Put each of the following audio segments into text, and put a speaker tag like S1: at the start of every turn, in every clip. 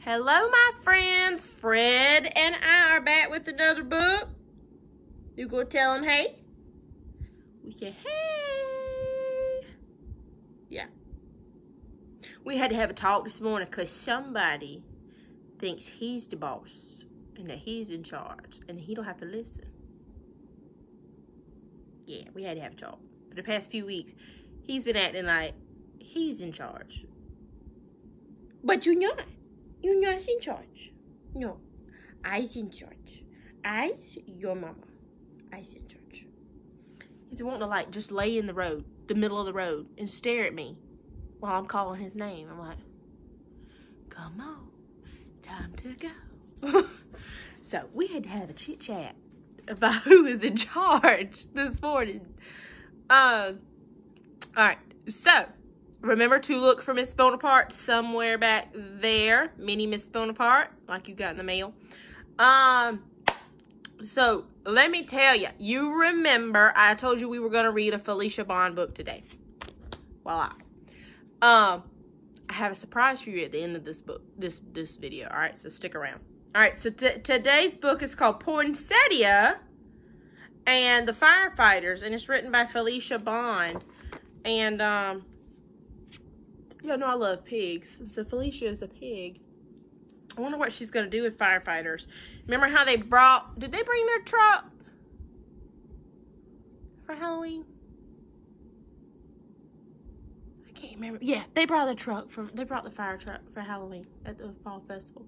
S1: Hello, my friends. Fred and I are back with another book. You go tell him hey? We say hey. Yeah. We had to have a talk this morning because somebody thinks he's the boss and that he's in charge and he don't have to listen. Yeah, we had to have a talk. For the past few weeks, he's been acting like he's in charge. But you're not. You're not in charge. No, I's in charge. I's your mama. I's in charge. He's wanting to like just lay in the road, the middle of the road, and stare at me while I'm calling his name. I'm like, come on, time to go. So we had to have a chit chat about who is in charge this morning. All right, so. Remember to look for Miss Bonaparte somewhere back there. Mini Miss Bonaparte, like you got in the mail. So, let me tell you. You remember, I told you we were going to read a Felicia Bond book today. Voila. I have a surprise for you at the end of this book, this video. Alright, so stick around. Alright, so today's book is called Poinsettia and the Firefighters. And it's written by Felicia Bond. And, y'all know I love pigs. So Felicia is a pig. I wonder what she's going to do with Firefighters. Remember how they brought... Did they bring their truck for Halloween? I can't remember. Yeah, they brought the truck for... They brought the fire truck for Halloween at the fall festival.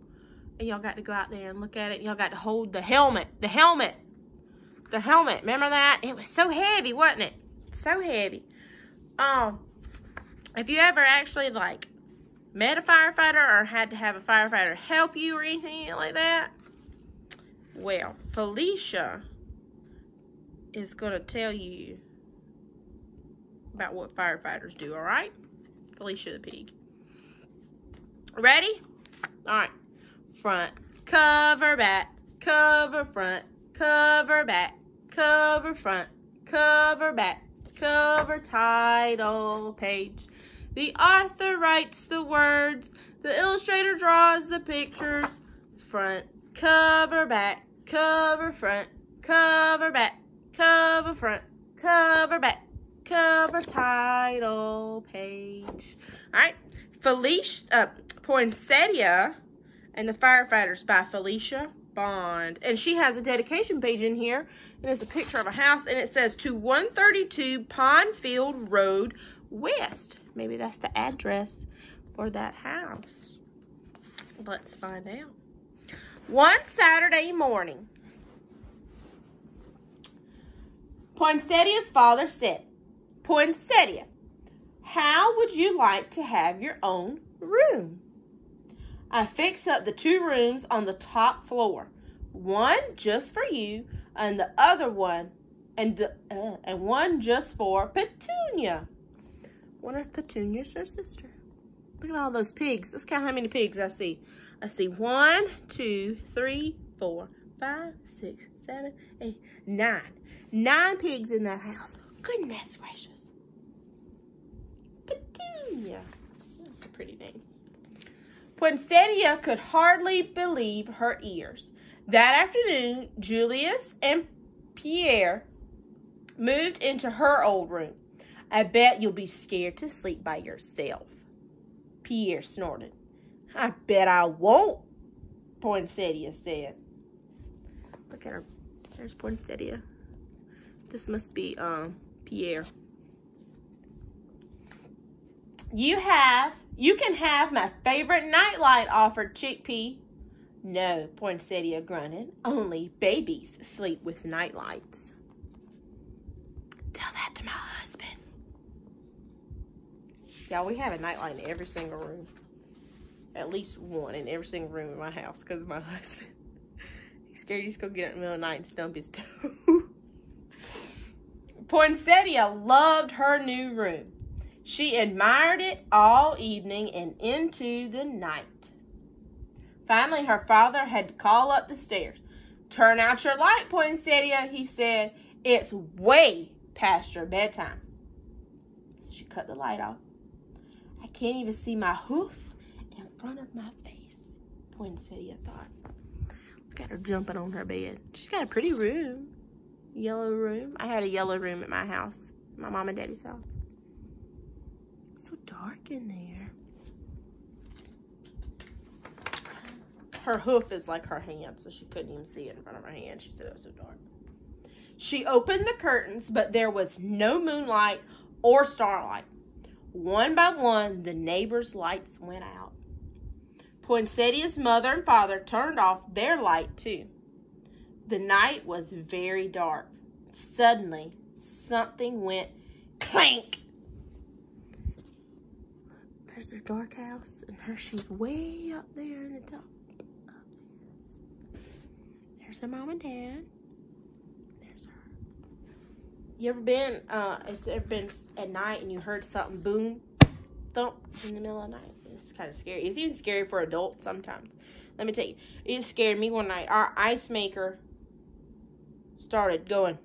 S1: And y'all got to go out there and look at it. Y'all got to hold the helmet. The helmet. The helmet. Remember that? It was so heavy, wasn't it? So heavy. If you ever actually, like, met a firefighter or had to have a firefighter help you or anything like that, well, Felicia is going to tell you about what firefighters do, all right? Felicia the pig. Ready? All right. Front, cover, back, cover, front, cover, back, cover, front, cover, back, cover, title, page. The author writes the words. The illustrator draws the pictures. Front, cover, back, cover, front, cover, back, cover, front, cover, back, cover, title, page. Alright. Poinsettia and the Firefighters by Felicia Bond. And she has a dedication page in here. And it's a picture of a house. And it says, to 132 Pondfield Road West. Maybe that's the address for that house. Let's find out. One Saturday morning, Poinsettia's father said, Poinsettia, how would you like to have your own room? I fixed up the 2 rooms on the top floor. One just for you, and the other one, and one just for Petunia. I wonder if Petunia's her sister. Look at all those pigs. Let's count how many pigs I see. I see 1, 2, 3, 4, 5, 6, 7, 8, 9. 9 pigs in that house. Goodness gracious. Petunia. That's a pretty name. Poinsettia could hardly believe her ears. That afternoon, Julius and Pierre moved into her old room. I bet you'll be scared to sleep by yourself, Pierre snorted. I bet I won't, Poinsettia said. Look at her. There's Poinsettia. This must be, Pierre. You can have my favorite nightlight, offered Chickpea. No, Poinsettia grunted. Only babies sleep with nightlights. Tell that to my husband. Yeah, we have a nightlight in every single room. At least one in every single room in my house because of my husband. He's scared he's going to get up in the middle of the night and stump his toe. Poinsettia loved her new room. She admired it all evening and into the night. Finally, her father had to call up the stairs. Turn out your light, Poinsettia, he said. It's way past your bedtime. She cut the light off. I can't even see my hoof in front of my face. Poinsettia thought. Look at her jumping on her bed. She's got a pretty room. Yellow room. I had a yellow room at my house. My mom and daddy's house. It's so dark in there. Her hoof is like her hand, so she couldn't even see it in front of her hand. She said it was so dark. She opened the curtains, but there was no moonlight or starlight. One by one, the neighbors' lights went out. Poinsettia's mother and father turned off their light, too. The night was very dark. Suddenly, something went clank. There's their dark house, and she's way up there in the top. There's her mom and dad. There's her. You ever been, at night and you heard something boom, thump in the middle of the night? It's kind of scary. It's even scary for adults sometimes. Let me tell you, it scared me one night. Our ice maker started going.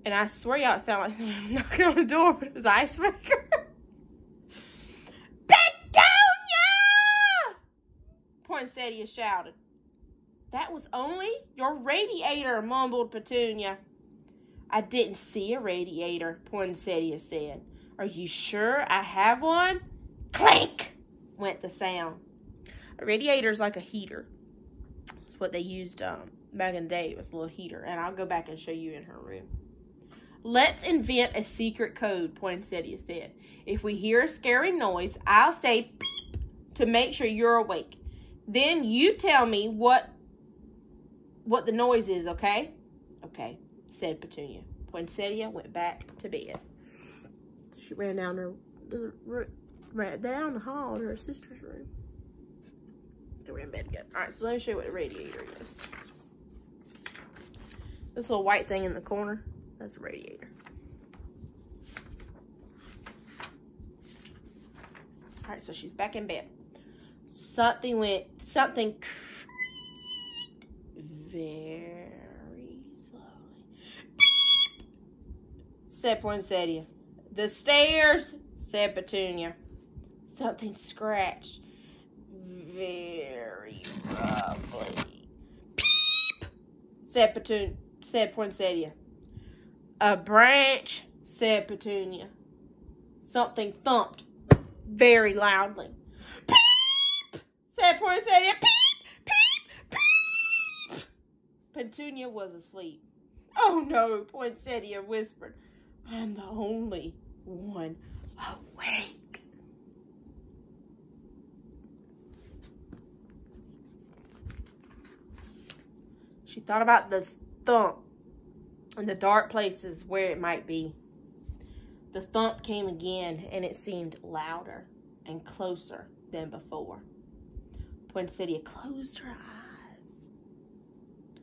S1: And I swear y'all it sounded like I'm knocking on the door, but it was ice maker. Petunia! Poinsettia shouted. That was only your radiator, mumbled Petunia. I didn't see a radiator, Poinsettia said. Are you sure I have one? Clank went the sound. A radiator is like a heater. That's what they used back in the day. It was a little heater. And I'll go back and show you in her room. Let's invent a secret code, Poinsettia said. If we hear a scary noise, I'll say beep to make sure you're awake. Then you tell me what the noise is, okay? Okay, said Petunia. Poinsettia went back to bed. She ran down the hall to her sister's room. They were in bed again. All right, so let me show you what a radiator is. This little white thing in the corner, that's a radiator. All right, so she's back in bed. Something creaked very slowly. Beep, said Poinsettia. The stairs, said Petunia. Something scratched very roughly. Beep, said Poinsettia. A branch, said Petunia. Something thumped very loudly. Peep, said Poinsettia. Peep, peep, peep. Petunia was asleep. Oh no, Poinsettia whispered. I'm the only one awake. She thought about the thump and the dark places where it might be. The thump came again, and it seemed louder and closer than before. Poinsettia closed her eyes.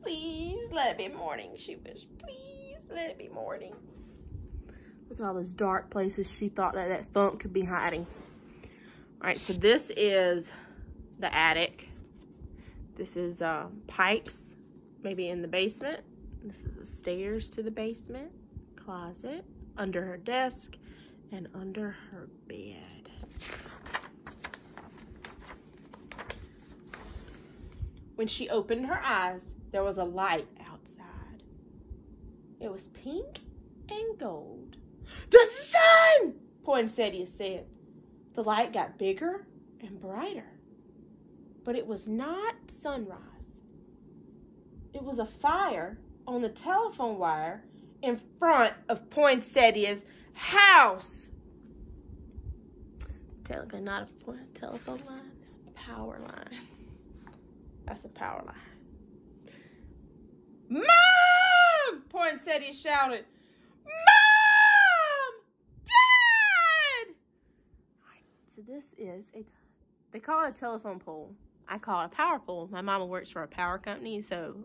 S1: Please let it be morning, she wished. Please let it be morning. Look at all those dark places she thought that thump could be hiding. All right, so this is the attic. This is pipes, maybe in the basement. This is the stairs to the basement, closet, under her desk, and under her bed. When she opened her eyes, there was a light outside. It was pink and gold. The sun, Poinsettia said. The light got bigger and brighter. But it was not sunrise. It was a fire on the telephone wire in front of Poinsettia's house. Technically not a telephone line, it's a power line. That's a power line. Mom! Poinsettia shouted. Mom! Dad! Right, so this is they call it a telephone pole. I call it a power pole. My mama works for a power company, so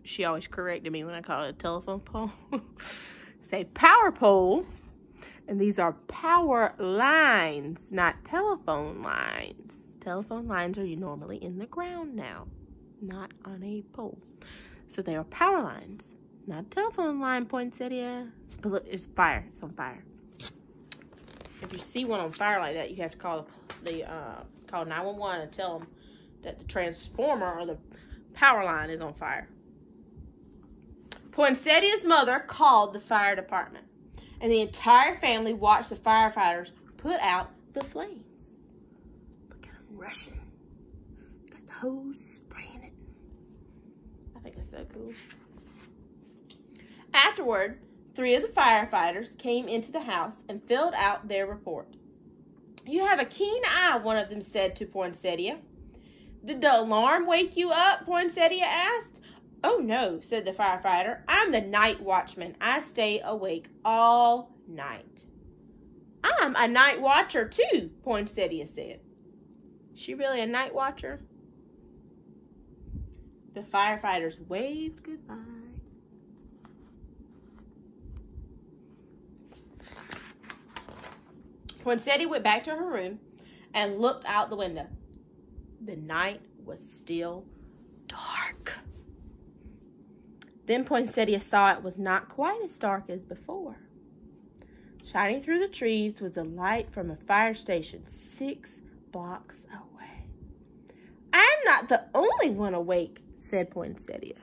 S1: she always corrected me when I called it a telephone pole. Say power pole. And these are power lines, not telephone lines. Telephone lines are normally in the ground now, not on a pole. So they are power lines, not a telephone line, Poinsettia. It's fire. It's on fire. if you see one on fire like that, you have to call call 911 and tell them that the transformer or the power line is on fire. Poinsettia's mother called the fire department, and the entire family watched the firefighters put out the flames. Look at them rushing. Got the hose spraying it. I think it's so cool. Afterward, 3 of the firefighters came into the house and filled out their report. "You have a keen eye," one of them said to Poinsettia. "Did the alarm wake you up?" Poinsettia asked. "Oh, no," said the firefighter. "I'm the night watchman. I stay awake all night." "I'm a night watcher, too," Poinsettia said. "Is she really a night watcher?" The firefighters waved goodbye. Poinsettia went back to her room and looked out the window. The night was still dark. Then Poinsettia saw it was not quite as dark as before. Shining through the trees was a light from a fire station 6 blocks away. "I'm not the only one awake," said Poinsettia.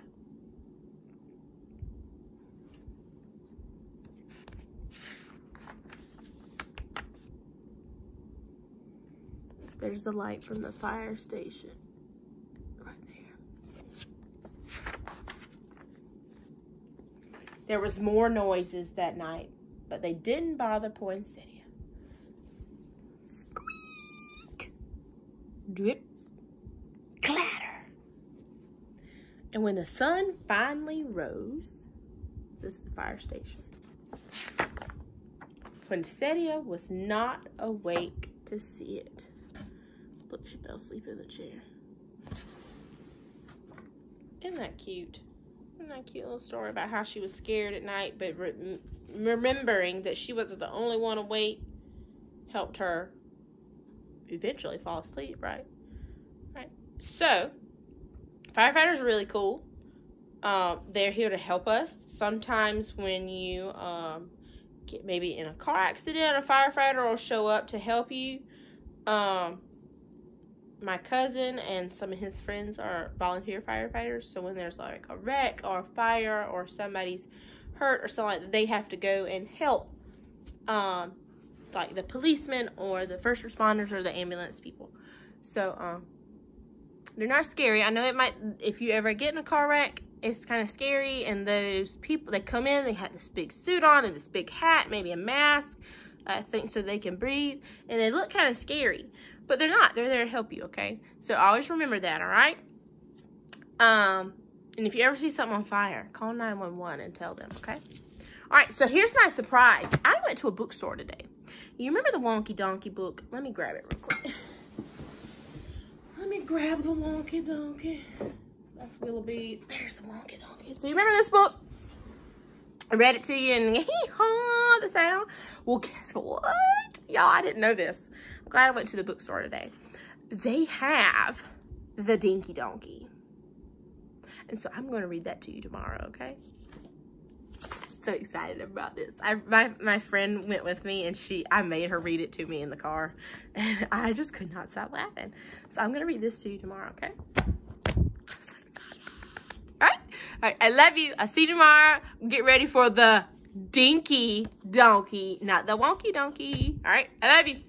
S1: There's the light from the fire station right there. There was more noises that night, but they didn't bother Poinsettia. Squeak! Drip! Clatter! And when the sun finally rose, this is the fire station, Poinsettia was not awake to see it. Look, she fell asleep in the chair. Isn't that cute? Isn't that a cute little story about how she was scared at night, but remembering that she wasn't the only one awake helped her eventually fall asleep, right? Right. So, firefighters are really cool. They're here to help us. Sometimes when you get maybe in a car accident, a firefighter will show up to help you. My cousin and some of his friends are volunteer firefighters, so when there's like a wreck or a fire or somebody's hurt or something like that, they have to go and help like the policemen or the first responders or the ambulance people. So they're not scary. I know it might, if you ever get in a car wreck, it's kind of scary, and those people, they come in, they have this big suit on and this big hat, maybe a mask, I think, so they can breathe, and they look kind of scary. But they're not. They're there to help you, okay? So always remember that, all right? And if you ever see something on fire, call 911 and tell them, okay? All right, so here's my surprise. I went to a bookstore today. You remember the Wonky Donkey book? Let me grab it real quick. Let me grab the Wonky Donkey. That's Willoughby. There's the Wonky Donkey. So you remember this book? I read it to you and hee-haw, the sound. Well, guess what? Y'all, I didn't know this. I'm glad I went to the bookstore today. They have the Dinky Donkey. And so I'm going to read that to you tomorrow, okay? So excited about this. My friend went with me, and I made her read it to me in the car. And I just could not stop laughing. So I'm going to read this to you tomorrow, okay? I'm so excited. All right, I love you. I'll see you tomorrow. Get ready for the Dinky Donkey, not the Wonky Donkey. All right, I love you.